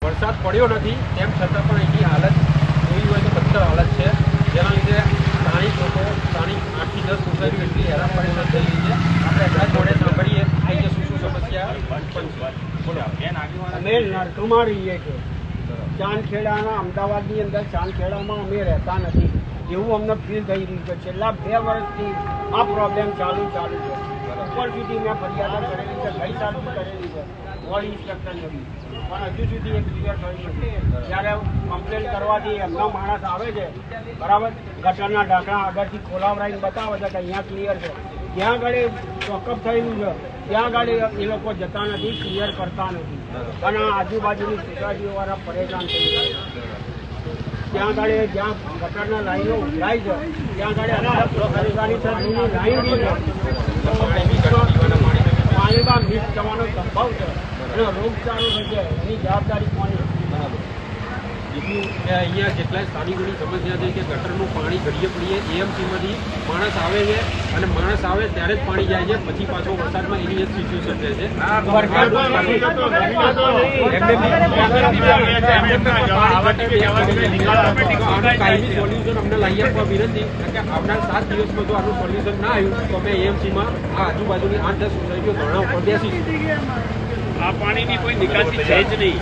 વરસાદ પડ્યો નથી તેમ છતાં પણ અહીંની હાલત જોઈ હોય તો બદતર હાલત છે, જેના લીધે સ્થાનિક લોકો સ્થાનિક 8 થી 10 સોસાયટીઓ એટલી હેરાન પરેશાન થઈ રહી છે. આપણે એમના જોડે સાંભળીએ અહીંયા શું સમસ્યા ઉત્પન્ન છે. અમે નરકમાં રહીએ છીએ. ચાંદખેડાના અમદાવાદની અંદર ચાંદખેડામાં અમે રહેતા નથી એવું અમને ફીલ થઈ રહ્યું છે. છેલ્લા 2 વર્ષથી આ પ્રોબ્લેમ ચાલુ છે. ઉપર સુધી મેં ફરિયાદ કરેલી છે, ગઈ સાલ બી કરેલી છે વોર્ડ ઇન્સ્પેક્ટર નથી, પણ હજુ સુધી એ ક્લિયર થયું નથી. જ્યારે કમ્પ્લેન કરવાથી એમનો માણસ આવે છે, બરાબર, ગટરના ઢાંકણા આગળથી ખોલાવડાવીને બતાવે છે કે અહીંયા ક્લિયર છે. જ્યાં આગળ ચોકઅપ થયેલું છે ત્યાં આગળ એ લોકો જતા નથી, ક્લિયર કરતા નથી, અને આજુબાજુની સોસાયટીઓવાળા પરેશાન થઈ જાય. ત્યાં આગળ જ્યાં ગટરના લાઈનો ઉભરાય છે ત્યાં આગળ લાઈન બી છે, પાણીમાં મિક્સ થવાનો સંભવ છે અને રોગચાળો થઈ જાય. એની જવાબદારી કોની? બીજું કે અહીંયા કેટલાય સ્થાનિકોની સમસ્યા છે કે ગટરનું પાણી ઘડીએ પડીએ એએમસીમાંથી માણસ આવે છે અને માણસ આવે ત્યારે જ પાણી જાય છે, પછી પાછો વરસાદમાં એની જ સિચ્યુએશન રહે છે. કાયમી સોલ્યુશન અમને લાવી આપવા વિનંતી કે આવનાર 7 દિવસમાં જો આનું સોલ્યુશન ના આવ્યું તો અમે એએમસીમાં આ આજુબાજુની 8-10 સોસાયટીઓ ધરણા ઉપર બેસીશું. આ પાણીની કોઈ નિકાસી છે જ નહીં.